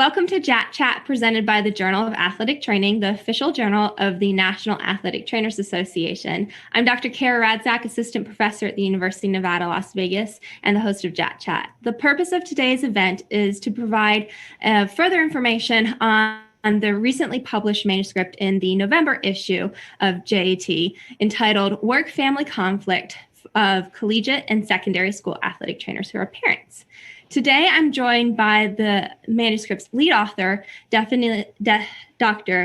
Welcome to JAT Chat, presented by the Journal of Athletic Training, the official journal of the National Athletic Trainers Association. I'm Dr. Kara Radzak, assistant professor at the University of Nevada, Las Vegas, and the host of JAT Chat. The purpose of today's event is to provide further information on the recently published manuscript in the November issue of JAT entitled Work-Family Conflict of Collegiate and Secondary School Athletic Trainers Who Are Parents. Today, I'm joined by the manuscript's lead author, Dr.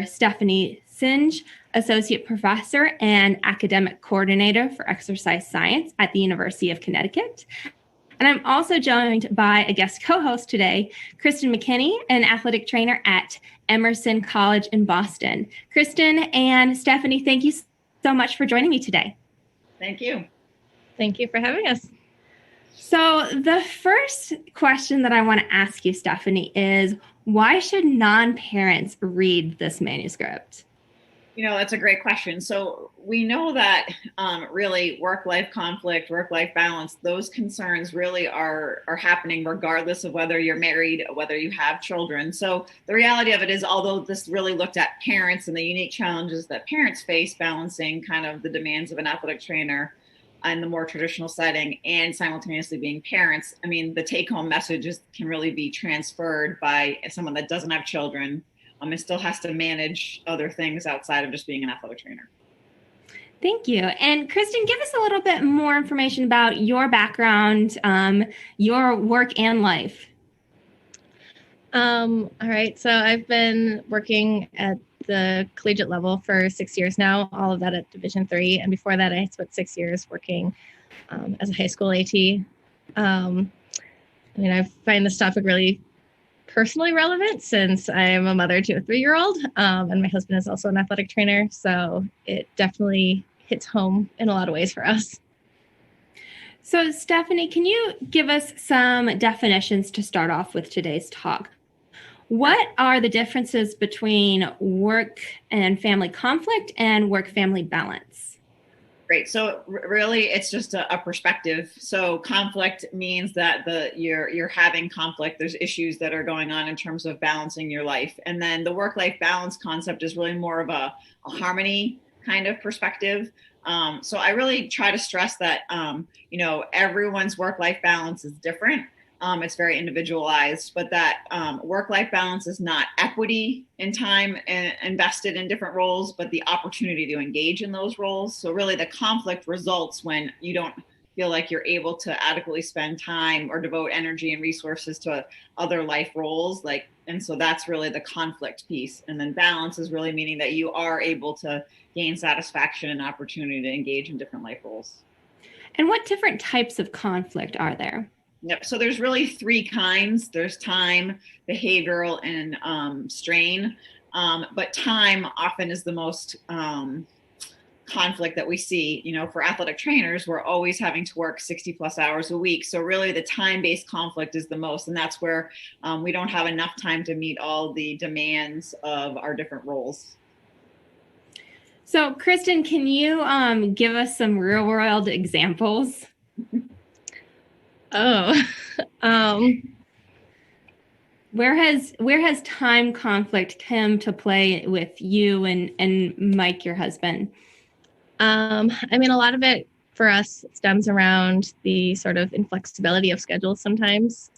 Stephanie Singe, Associate Professor and Academic Coordinator for Exercise Science at the University of Connecticut. And I'm also joined by a guest co-host today, Kristin McKenney, an athletic trainer at Emerson College in Boston. Kristin and Stephanie, thank you so much for joining me today. Thank you. Thank you for having us. So the first question that I want to ask you, Stephanie, is why should non-parents read this manuscript? That's a great question. So we know that really work-life conflict, work-life balance, those concerns really are happening regardless of whether you're married or whether you have children. So the reality of it is, although this really looked at parents and the unique challenges that parents face balancing kind of the demands of an athletic trainer in the more traditional setting and simultaneously being parents, I mean, the take-home messages can really be transferred by someone that doesn't have children and still has to manage other things outside of just being an athletic trainer. Thank you. And Kristin, give us a little bit more information about your background, your work and life. All right. So I've been working at the collegiate level for 6 years now, all of that at Division III. And before that, I spent 6 years working as a high school AT. I find this topic really personally relevant since I am a mother to a 3-year-old, and my husband is also an athletic trainer. So it definitely hits home in a lot of ways for us. So Stephanie, can you give us some definitions to start off with today's talk? What are the differences between work and family conflict and work-family balance? Great. So really, it's just a perspective. So conflict means that you're having conflict. There's issues that are going on in terms of balancing your life. And then the work-life balance concept is really more of a harmony kind of perspective. So I really try to stress that, everyone's work-life balance is different. It's very individualized, but that work-life balance is not equity in time invested in different roles, but the opportunity to engage in those roles. So really the conflict results when you don't feel like you're able to adequately spend time or devote energy and resources to other life roles. And so that's really the conflict piece. And then balance is really meaning that you are able to gain satisfaction and opportunity to engage in different life roles. And what different types of conflict are there? Yep. So there's really 3 kinds. There's time, behavioral, and strain. But time often is the most conflict that we see. For athletic trainers, we're always having to work 60 plus hours a week. So really the time-based conflict is the most. And that's where we don't have enough time to meet all the demands of our different roles. So Kristin, can you give us some real-world examples? Where has time conflict come to play with you and Mike, your husband? A lot of it for us stems around the sort of inflexibility of schedules sometimes.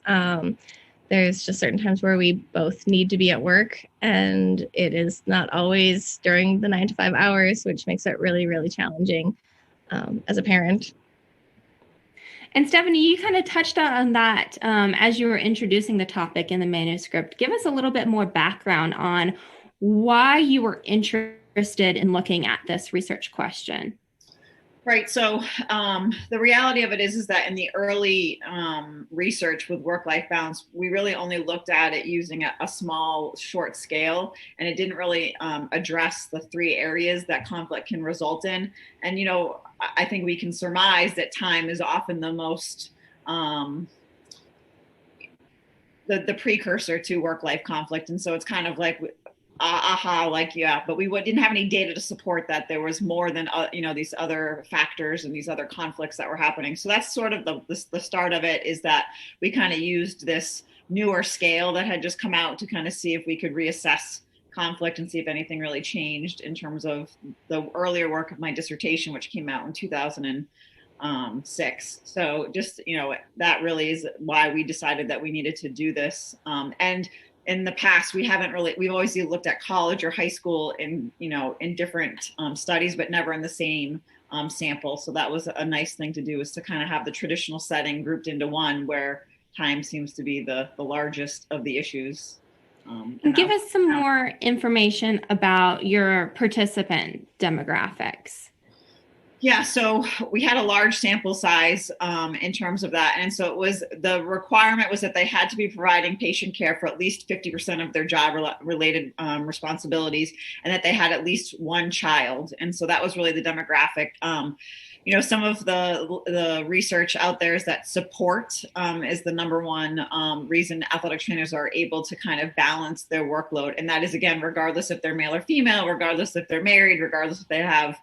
There's just certain times where we both need to be at work, and it is not always during the 9 to 5 hours, which makes it really, really challenging as a parent. And Stephanie, you kind of touched on that as you were introducing the topic in the manuscript. Give us a little bit more background on why you were interested in looking at this research question. Right. So the reality of it is that in the early research with work-life balance, we really only looked at it using a small, short scale, and it didn't really address the 3 areas that conflict can result in. And, I think we can surmise that time is often the most the precursor to work-life conflict. And so it's kind of like, but we didn't have any data to support that there was more than, these other factors and these other conflicts that were happening. So that's sort of the start of it, is that we kind of used this newer scale that had just come out to kind of see if we could reassess conflict and see if anything really changed in terms of the earlier work of my dissertation, which came out in 2006. So just, that really is why we decided that we needed to do this. And in the past, we've always looked at college or high school in different studies, but never in the same sample. So that was a nice thing to do, is to kind of have the traditional setting grouped into one, where time seems to be the largest of the issues. Give us some more information about your participant demographics. Yeah, so we had a large sample size in terms of that. And so the requirement was that they had to be providing patient care for at least 50% of their job-related responsibilities, and that they had at least one child. And so that was really the demographic. Some of the research out there is that support is the number one reason athletic trainers are able to kind of balance their workload. And that is, again, regardless if they're male or female, regardless if they're married, regardless if they have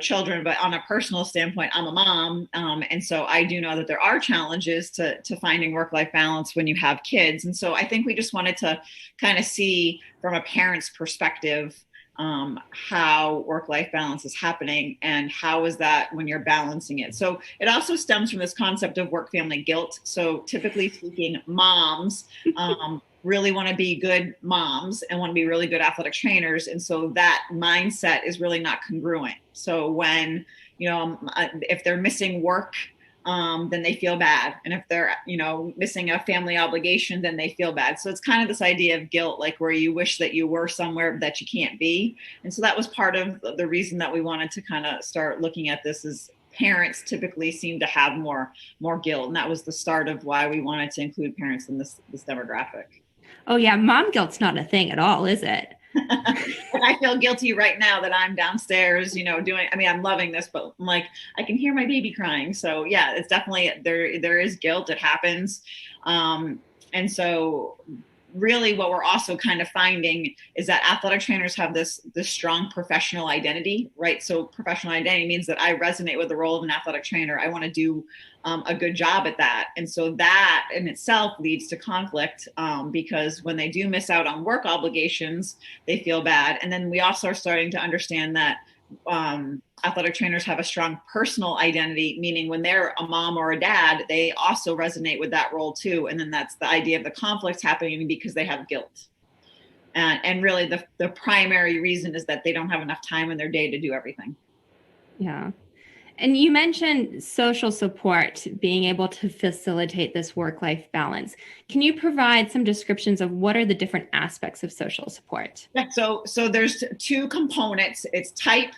children. But on a personal standpoint, I'm a mom. And so I do know that there are challenges to finding work-life balance when you have kids. And so I think we just wanted to kind of see from a parent's perspective how work-life balance is happening, and how is that when you're balancing it. So it also stems from this concept of work-family guilt. So typically speaking, moms really want to be good moms and want to be really good athletic trainers. And so that mindset is really not congruent. So when, if they're missing work, then they feel bad. And if they're, missing a family obligation, then they feel bad. So it's kind of this idea of guilt, like where you wish that you were somewhere that you can't be. And so that was part of the reason that we wanted to kind of start looking at this, is parents typically seem to have more guilt. And that was the start of why we wanted to include parents in this demographic. Oh yeah, mom guilt's not a thing at all, is it? And I feel guilty right now that I'm downstairs, I'm loving this, but I'm like, I can hear my baby crying. So yeah, it's definitely, there is guilt. It happens. And so really what we're also kind of finding is that athletic trainers have this strong professional identity, right? So professional identity means that I resonate with the role of an athletic trainer. I want to do a good job at that. And so that in itself leads to conflict because when they do miss out on work obligations, they feel bad. And then we also are starting to understand that athletic trainers have a strong personal identity, meaning when they're a mom or a dad, they also resonate with that role too. And then that's the idea of the conflict happening because they have guilt. And really the primary reason is that they don't have enough time in their day to do everything. Yeah. And you mentioned social support being able to facilitate this work-life balance. Can you provide some descriptions of what are the different aspects of social support? Yeah, so there's two components. It's type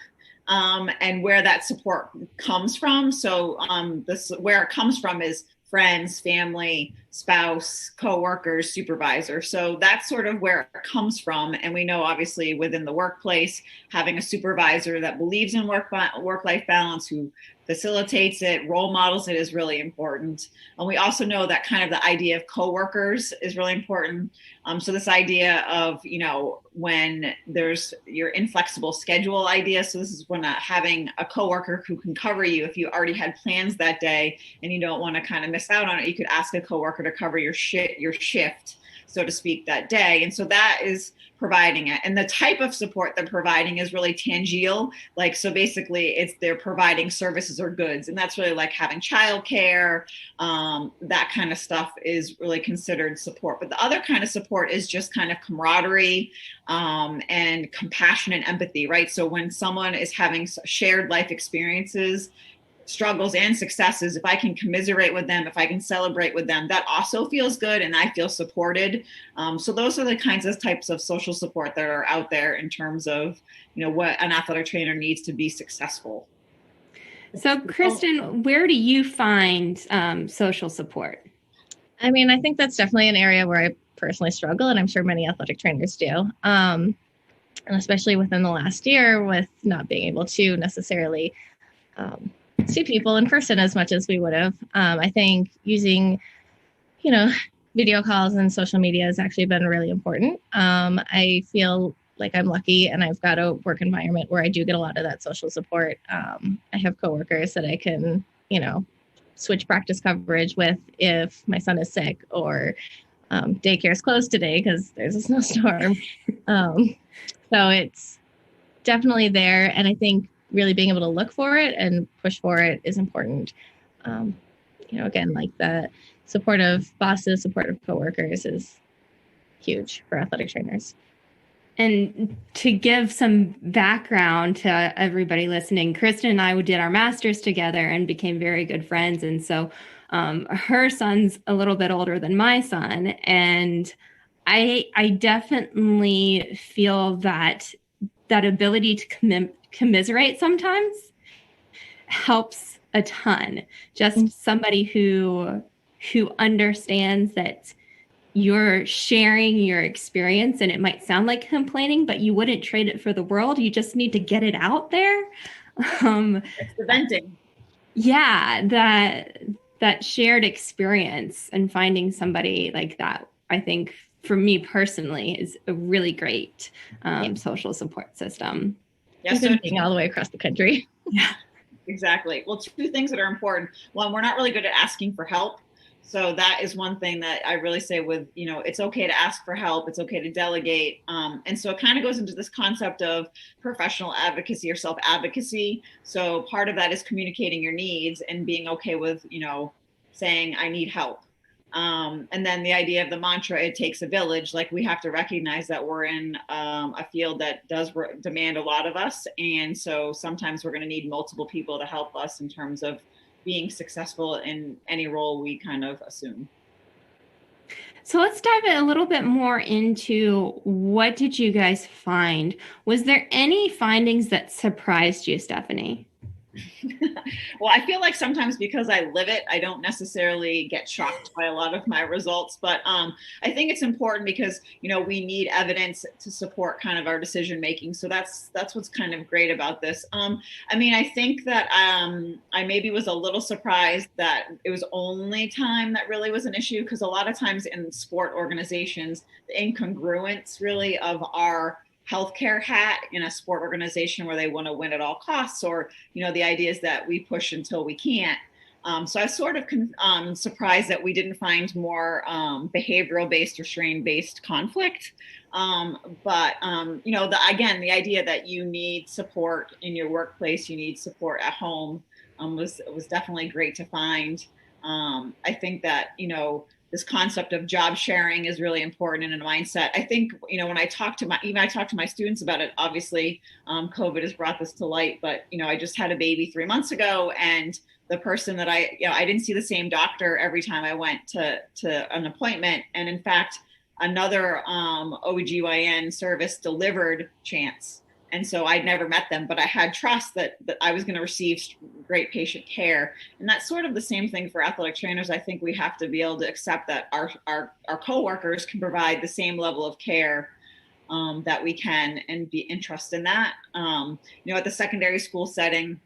and where that support comes from. So where it comes from is friends, family, spouse, coworkers, supervisor. So that's sort of where it comes from. And we know obviously within the workplace, having a supervisor that believes in work-life balance, who facilitates it, role models it, is really important. And we also know that kind of the idea of coworkers is really important. So this idea of, when there's your inflexible schedule idea. So this is when having a coworker who can cover you. If you already had plans that day and you don't want to kind of miss out on it, you could ask a coworker to cover your shift, so to speak, that day. And so that is providing it. And the type of support they're providing is really tangible. So basically they're providing services or goods. And that's really like having childcare, that kind of stuff is really considered support. But the other kind of support is just kind of camaraderie and compassion and empathy, right? So when someone is having shared life experiences, struggles and successes, if I can commiserate with them, if I can celebrate with them, that also feels good and I feel supported. So those are the types of social support that are out there in terms of, what an athletic trainer needs to be successful. So Kristin, where do you find social support? I think that's definitely an area where I personally struggle, and I'm sure many athletic trainers do. And especially within the last year, with not being able to necessarily see people in person as much as we would have. I think using, video calls and social media has actually been really important. I feel like I'm lucky and I've got a work environment where I do get a lot of that social support. I have coworkers that I can, switch practice coverage with if my son is sick or daycare is closed today because there's a snowstorm. So it's definitely there. And I think really being able to look for it and push for it is important. Again, like the supportive bosses, supportive coworkers is huge for athletic trainers. And to give some background to everybody listening, Kristin and I did our masters together and became very good friends. And so her son's a little bit older than my son. And I definitely feel that ability to commiserate sometimes helps a ton. Just somebody who understands that you're sharing your experience and it might sound like complaining, but you wouldn't trade it for the world. You just need to get it out there. It's the venting. Yeah, that shared experience and finding somebody like that, I think for me personally is a really great social support system. Yeah, so being all the way across the country. Yeah, exactly. Well, two things that are important. One, we're not really good at asking for help. So that is one thing that I really say with, it's okay to ask for help. It's okay to delegate. And so it kind of goes into this concept of professional advocacy or self-advocacy. So part of that is communicating your needs and being okay with, saying, I need help. And then the idea of the mantra, it takes a village, like we have to recognize that we're in a field that does demand a lot of us. And so sometimes we're going to need multiple people to help us in terms of being successful in any role we kind of assume. So let's dive a little bit more into what did you guys find? Was there any findings that surprised you, Stephanie? Well, I feel like sometimes because I live it, I don't necessarily get shocked by a lot of my results. But I think it's important because, we need evidence to support kind of our decision making. So that's what's kind of great about this. I think that I maybe was a little surprised that it was only time that really was an issue, because a lot of times in sport organizations, the incongruence really of our healthcare hat in a sport organization where they want to win at all costs, or, the idea is that we push until we can't. So I was sort of surprised that we didn't find more behavioral based or strain based conflict. But the idea that you need support in your workplace, you need support at home was definitely great to find. I think that, this concept of job sharing is really important in a mindset. I think, when I talk to my students about it, obviously COVID has brought this to light, but, I just had a baby 3 months ago, and the person that I didn't see the same doctor every time I went to an appointment. And in fact, another OBGYN service delivered Chance. And so I'd never met them, but I had trust that I was going to receive great patient care. And that's sort of the same thing for athletic trainers. I think we have to be able to accept that our coworkers can provide the same level of care that we can, and be interested in that. At the secondary school setting,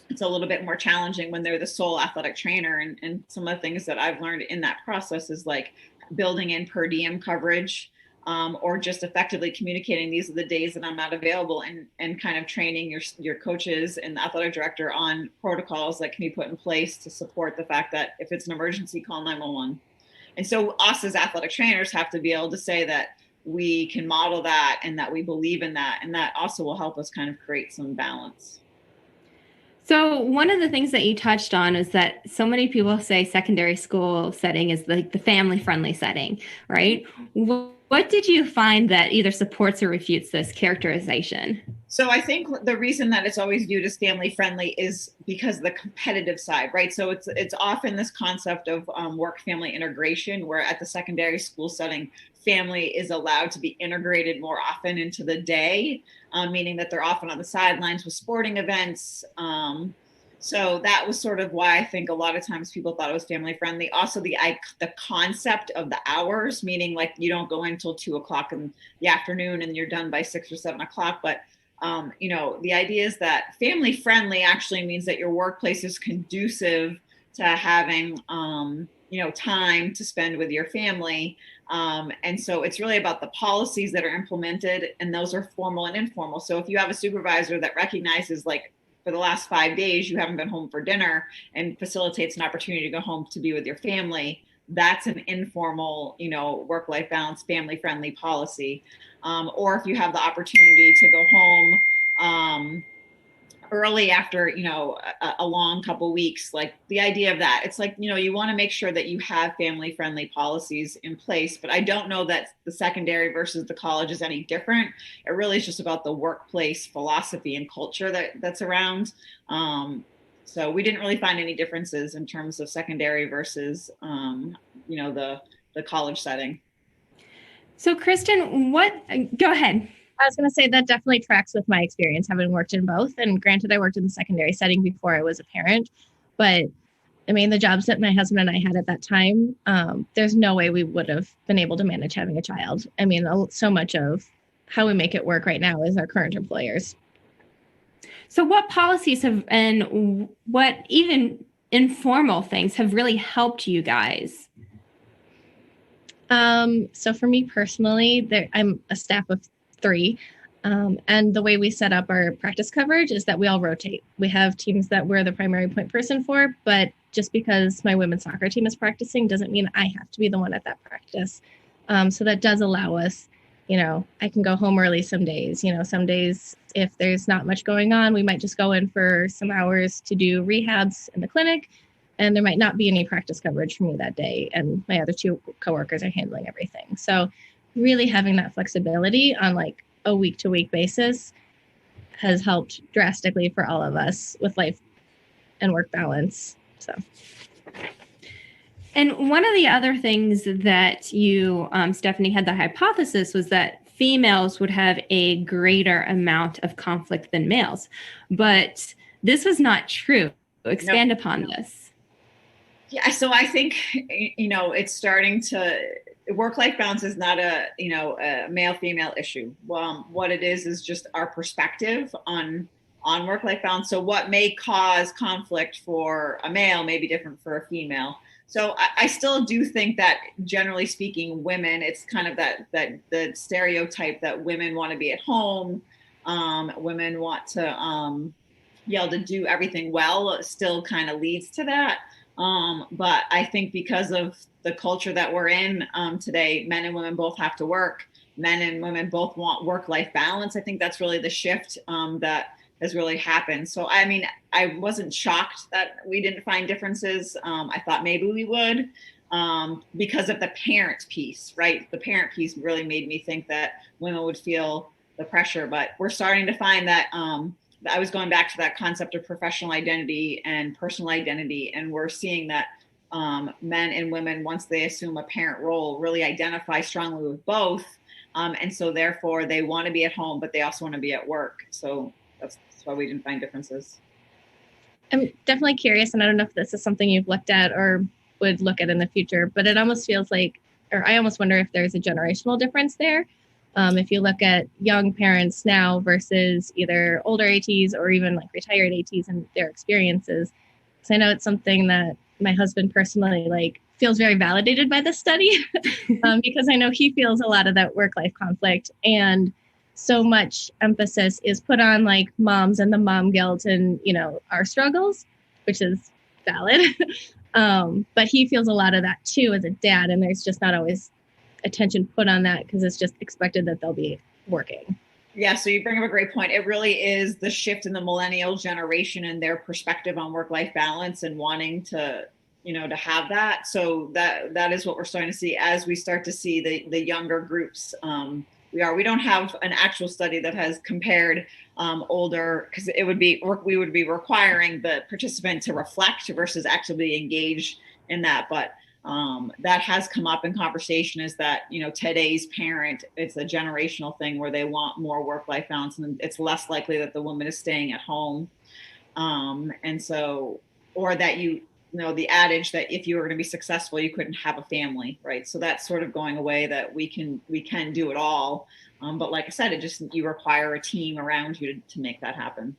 it's a little bit more challenging when they're the sole athletic trainer. And some of the things that I've learned in that process is like building in per diem coverage. Or just effectively communicating these are the days that I'm not available, and kind of training your coaches and the athletic director on protocols that can be put in place to support the fact that if it's an emergency, call 911. And so us as athletic trainers have to be able to say that we can model that and that we believe in that. And that also will help us kind of create some balance. So one of the things that you touched on is that so many people say secondary school setting is like the family-friendly setting, right? What did you find that either supports or refutes this characterization? So I think the reason that it's always viewed as family-friendly is because of the competitive side, right? So it's often this concept of work-family integration, where at the secondary school setting, family is allowed to be integrated more often into the day, meaning that they're often on the sidelines with sporting events. So that was sort of why I think a lot of times people thought it was family friendly. Also, the concept of the hours, meaning like you don't go in until 2:00 in the afternoon and you're done by 6 or 7 o'clock. But, the idea is that family friendly actually means that your workplace is conducive to having, time to spend with your family. And so it's really about the policies that are implemented, and those are formal and informal. So if you have a supervisor that recognizes like for the last 5 days, you haven't been home for dinner, and facilitates an opportunity to go home to be with your family. That's an informal, work-life balance, family-friendly policy. Or if you have the opportunity to go home early after, a long couple weeks, like the idea of that, it's like, you want to make sure that you have family-friendly policies in place. But I don't know that the secondary versus the college is any different. It really is just about the workplace philosophy and culture that's around. So we didn't really find any differences in terms of secondary versus, the college setting. So Kristin, go ahead. I was going to say that definitely tracks with my experience having worked in both. And granted, I worked in the secondary setting before I was a parent, but I mean, the jobs that my husband and I had at that time, there's no way we would have been able to manage having a child. I mean, so much of how we make it work right now is our current employers. So what policies and what even informal things have really helped you guys? So for me personally, I'm a staff of 3. And the way we set up our practice coverage is that we all rotate. We have teams that we're the primary point person for, but just because my women's soccer team is practicing doesn't mean I have to be the one at that practice. So that does allow us, I can go home early some days. Some days if there's not much going on, we might just go in for some hours to do rehabs in the clinic, and there might not be any practice coverage for me that day. And my other 2 coworkers are handling everything. So really having that flexibility on like a week-to-week basis has helped drastically for all of us with life and work balance. So. And one of the other things that you, Stephanie, had the hypothesis was that females would have a greater amount of conflict than males, but this was not true. Expand upon this. Yeah, so I think, it's starting to, work-life balance is not a male-female issue. What it is just our perspective on work-life balance. So what may cause conflict for a male may be different for a female. So I still do think that, generally speaking, women, it's kind of that the stereotype that women want to be at home, women want to be able to do everything well, still kind of leads to that. But I think because of the culture that we're in today, men and women both have to work. Men and women both want work-life balance. I think that's really the shift that has really happened. So, I mean, I wasn't shocked that we didn't find differences. I thought maybe we would because of the parent piece, right? The parent piece really made me think that women would feel the pressure. But we're starting to find that I was going back to that concept of professional identity and personal identity, and we're seeing that men and women, once they assume a parent role, really identify strongly with both. And so therefore they want to be at home, but they also want to be at work. So that's why we didn't find differences. I'm definitely curious, and I don't know if this is something you've looked at or would look at in the future, but it almost feels like, or I almost wonder if there's a generational difference there. If you look at young parents now versus either older ATs or even like retired ATs and their experiences. So I know it's something that my husband personally feels very validated by this study because I know he feels a lot of that work-life conflict, and so much emphasis is put on like moms and the mom guilt and, our struggles, which is valid. But he feels a lot of that too as a dad, and there's just not always attention put on that because it's just expected that they'll be working. Yeah, so you bring up a great point. It really is the shift in the millennial generation and their perspective on work-life balance and wanting to, to have that. So that is what we're starting to see as we start to see the younger groups. We don't have an actual study that has compared older, because we would be requiring the participant to reflect versus actually engage in that. But that has come up in conversation, is that, today's parent, it's a generational thing where they want more work-life balance, and it's less likely that the woman is staying at home. And so, or that the adage that if you were going to be successful, you couldn't have a family, right? So that's sort of going away, that we can do it all. But like I said, you require a team around you to make that happen.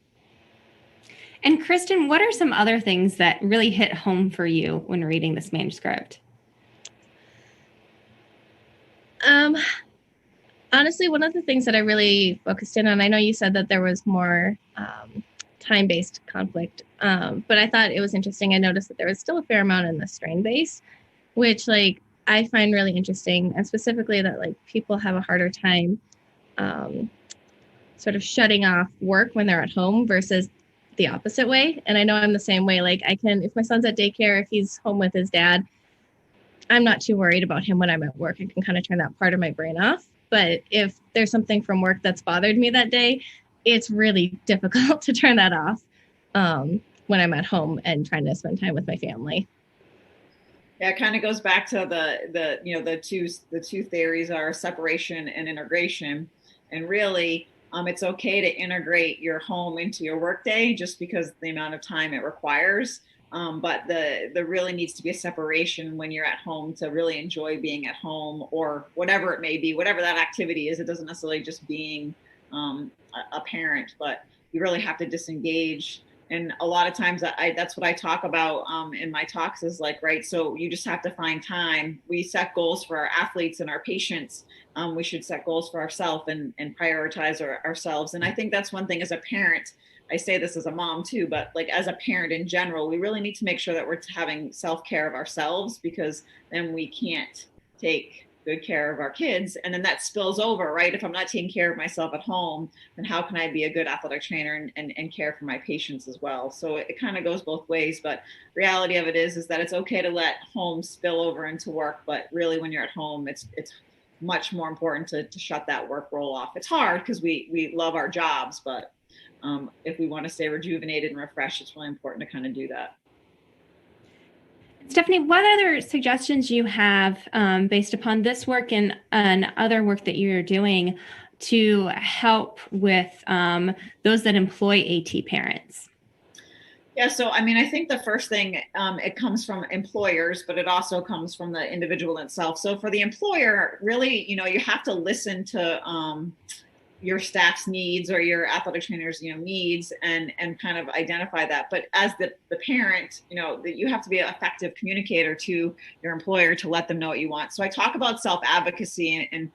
And Kristin, what are some other things that really hit home for you when reading this manuscript? Honestly, one of the things that I really focused in on, I know you said that there was more time-based conflict. But I thought it was interesting. I noticed that there was still a fair amount in the strain-based, which like I find really interesting, and specifically that like people have a harder time sort of shutting off work when they're at home versus the opposite way. And I know I'm the same way. Like I can, if my son's at daycare, if he's home with his dad, I'm not too worried about him when I'm at work. I can kind of turn that part of my brain off. But if there's something from work that's bothered me that day, it's really difficult to turn that off when I'm at home and trying to spend time with my family. Yeah, it kind of goes back to the two theories are separation and integration. And really, it's okay to integrate your home into your workday just because the amount of time it requires. But there really needs to be a separation when you're at home to really enjoy being at home or whatever it may be, whatever that activity is. It doesn't necessarily just being a parent, but you really have to disengage. And a lot of times that's what I talk about in my talks is like, right, so you just have to find time. We set goals for our athletes and our patients. We should set goals for ourselves and prioritize ourselves. And I think that's one thing as a parent. I say this as a mom too, but like as a parent in general, we really need to make sure that we're having self-care of ourselves, because then we can't take good care of our kids. And then that spills over, right? If I'm not taking care of myself at home, then how can I be a good athletic trainer and care for my patients as well? So it kind of goes both ways, but reality of it is that it's okay to let home spill over into work. But really when you're at home, it's much more important to shut that work roll off. It's hard because we love our jobs, but if we want to stay rejuvenated and refreshed, it's really important to kind of do that. Stephanie, what other suggestions you have based upon this work and other work that you're doing to help with those that employ AT parents? Yeah, so I mean, I think the first thing, it comes from employers, but it also comes from the individual itself. So for the employer, really, you have to listen to your staff's needs or your athletic trainers, needs and kind of identify that. But as the parent, that you have to be an effective communicator to your employer to let them know what you want. So I talk about self-advocacy and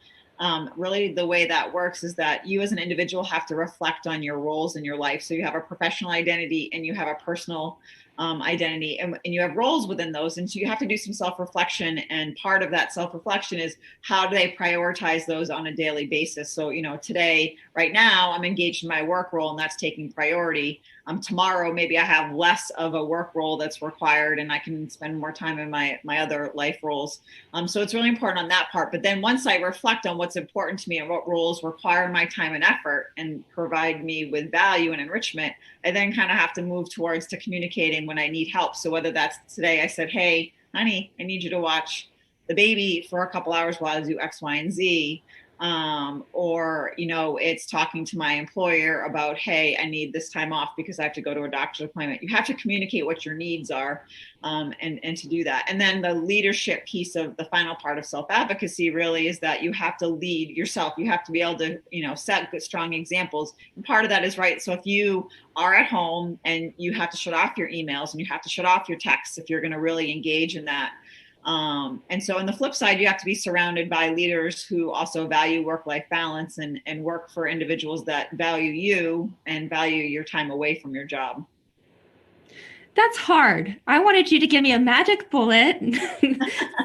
really the way that works is that you as an individual have to reflect on your roles in your life. So you have a professional identity and you have a personal identity and you have roles within those. And so you have to do some self-reflection. And part of that self-reflection is how do they prioritize those on a daily basis? So, today, right now, I'm engaged in my work role and that's taking priority. Tomorrow, maybe I have less of a work role that's required and I can spend more time in my other life roles. So it's really important on that part. But then once I reflect on what's important to me and what roles require my time and effort and provide me with value and enrichment, I then kind of have to move towards to communicating when I need help. So whether that's today I said, hey, honey, I need you to watch the baby for a couple hours while I do X, Y, and Z. Or, it's talking to my employer about, hey, I need this time off because I have to go to a doctor's appointment. You have to communicate what your needs are and to do that. And then the leadership piece of the final part of self-advocacy really is that you have to lead yourself. You have to be able to, set good, strong examples. And part of that is right. So if you are at home and you have to shut off your emails and you have to shut off your texts, if you're going to really engage in that. And so on the flip side, you have to be surrounded by leaders who also value work-life balance and work for individuals that value you and value your time away from your job. That's hard. I wanted you to give me a magic bullet.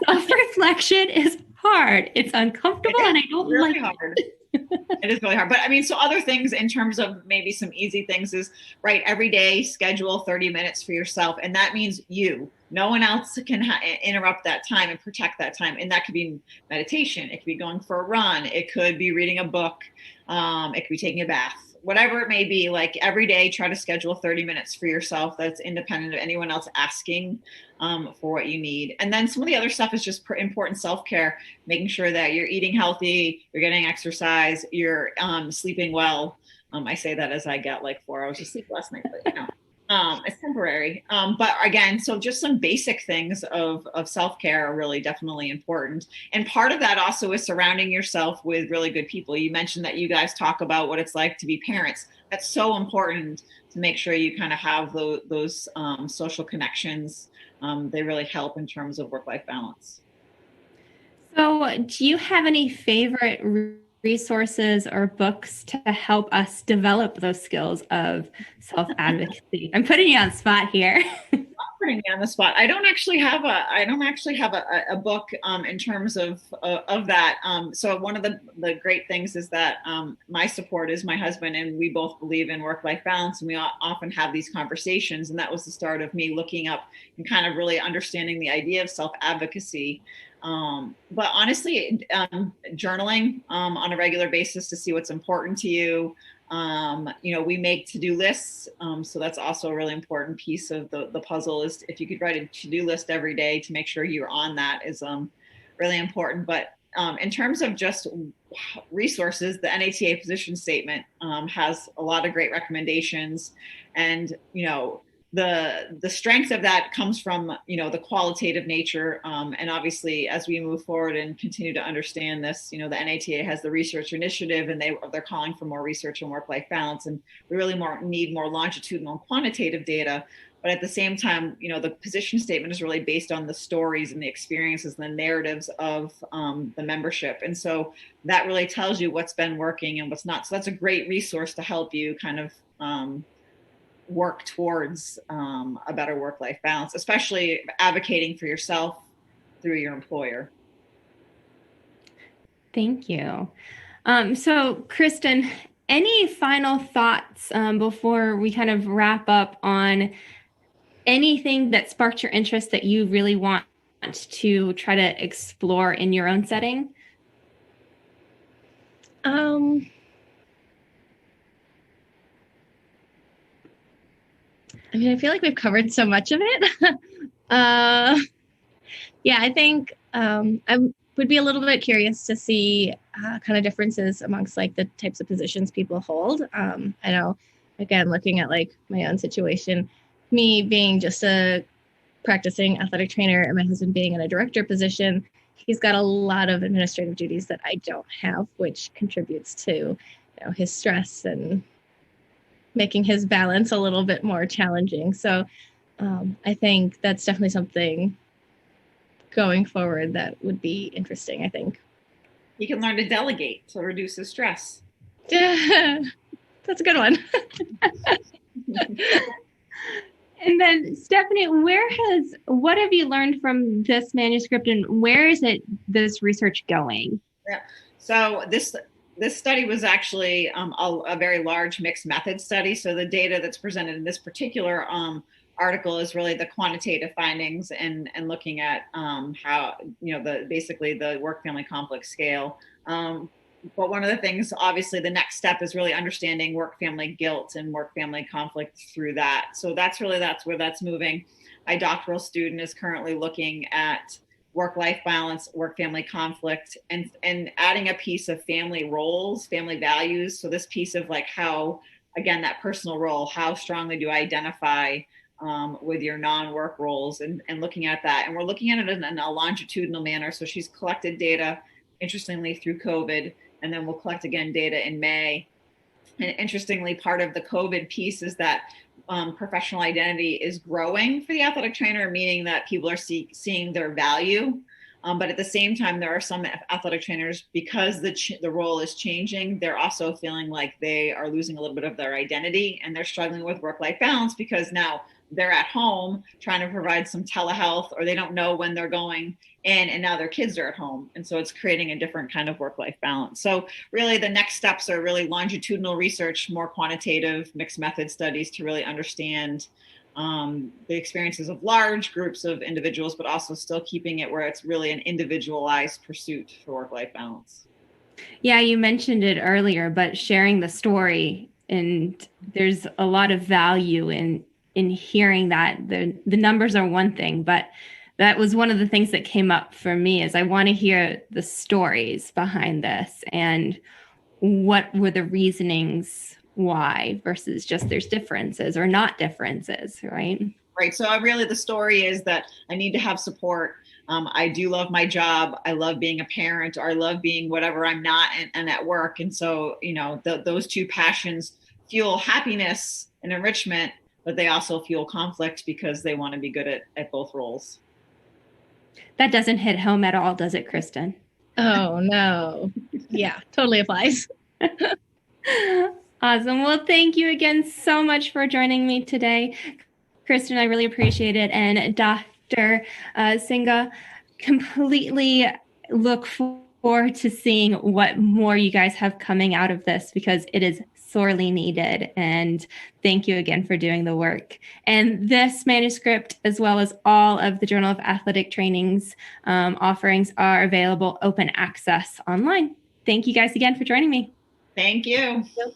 Self-reflection is hard. It's uncomfortable and I don't really like hard. It is really hard. But I mean, so other things in terms of maybe some easy ththings is, right, every day schedule 30 minutes for yourself. And that means you. No one else can interrupt that time and protect that time. And that could be meditation. It could be going for a run. It could be reading a book. It could be taking a bath. Whatever it may be, like every day, try to schedule 30 minutes for yourself that's independent of anyone else asking for what you need. And then some of the other stuff is just important self-care, making sure that you're eating healthy, you're getting exercise, you're sleeping well. I say that as I get like 4 hours of sleep last night, but it's temporary. But again, so just some basic things of self-care are really definitely important. And part of that also is surrounding yourself with really good people. You mentioned that you guys talk about what it's like to be parents. That's so important to make sure you kind of have those social connections. They really help in terms of work-life balance. So do you have any favorite resources or books to help us develop those skills of self-advocacy? I'm putting you on the spot here. Putting me on the spot. I don't actually have a book in terms of that. So one of the great things is that my support is my husband, and we both believe in work-life balance, and we often have these conversations. And that was the start of me looking up and kind of really understanding the idea of self-advocacy. But honestly, journaling on a regular basis to see what's important to you. We make to-do lists. So that's also a really important piece of the puzzle, is if you could write a to-do list every day to make sure you're on that is really important. But in terms of just resources, the NATA position statement has a lot of great recommendations. And, the strength of that comes from, the qualitative nature. And obviously, as we move forward and continue to understand this, the NATA has the research initiative, and they're calling for more research on work-life balance. And we really need more longitudinal and quantitative data. But at the same time, the position statement is really based on the stories and the experiences and the narratives of the membership. And so that really tells you what's been working and what's not. So that's a great resource to help you kind of work towards a better work-life balance, especially advocating for yourself through your employer. Thank you. So Kristin, any final thoughts before we kind of wrap up on anything that sparked your interest that you really want to try to explore in your own setting? I feel like we've covered so much of it. I think I would be a little bit curious to see kind of differences amongst like the types of positions people hold. I know, again, looking at like my own situation, me being just a practicing athletic trainer and my husband being in a director position, he's got a lot of administrative duties that I don't have, which contributes to his stress and making his balance a little bit more challenging. So I think that's definitely something going forward that would be interesting, I think. He can learn to delegate to reduce his stress. That's a good one. And then Stephanie, what have you learned from this manuscript, and where is this research going? Yeah. So this study was actually a very large mixed method study. So the data that's presented in this particular article is really the quantitative findings and looking at how, basically the work-family conflict scale. But one of the things, obviously, the next step is really understanding work-family guilt and work-family conflict through that. So that's where that's moving. My doctoral student is currently looking at work-life balance, work-family conflict, and adding a piece of family roles, family values. So this piece of like how, again, that personal role, how strongly do I identify with your non-work roles, and looking at that. And we're looking at it in a longitudinal manner. So she's collected data, interestingly, through COVID, and then we'll collect again data in May. And interestingly, part of the COVID piece is that professional identity is growing for the athletic trainer, meaning that people are seeing their value. But at the same time, there are some athletic trainers, because the role is changing, they're also feeling like they are losing a little bit of their identity, and they're struggling with work-life balance because now they're at home trying to provide some telehealth, or they don't know when they're going in, and now their kids are at home. And so it's creating a different kind of work-life balance. So really the next steps are really longitudinal research, more quantitative mixed method studies to really understand the experiences of large groups of individuals, but also still keeping it where it's really an individualized pursuit for work-life balance. Yeah, you mentioned it earlier, but sharing the story, and there's a lot of value in hearing that. The numbers are one thing, but that was one of the things that came up for me, is I want to hear the stories behind this and what were the reasonings why versus just there's differences or not differences, right? Right. So really the story is that I need to have support. I do love my job. I love being a parent, or I love being whatever I'm not and at work. And so, those two passions fuel happiness and enrichment, but they also fuel conflict because they want to be good at both roles. That doesn't hit home at all, does it, Kristin? Oh, no. Yeah, totally applies. Awesome. Well, thank you again so much for joining me today. Kristin, I really appreciate it. And Dr. Singe, completely look forward to seeing what more you guys have coming out of this, because it is sorely needed. And thank you again for doing the work. And this manuscript, as well as all of the Journal of Athletic Training's offerings, are available open access online. Thank you guys again for joining me. Thank you. Yep.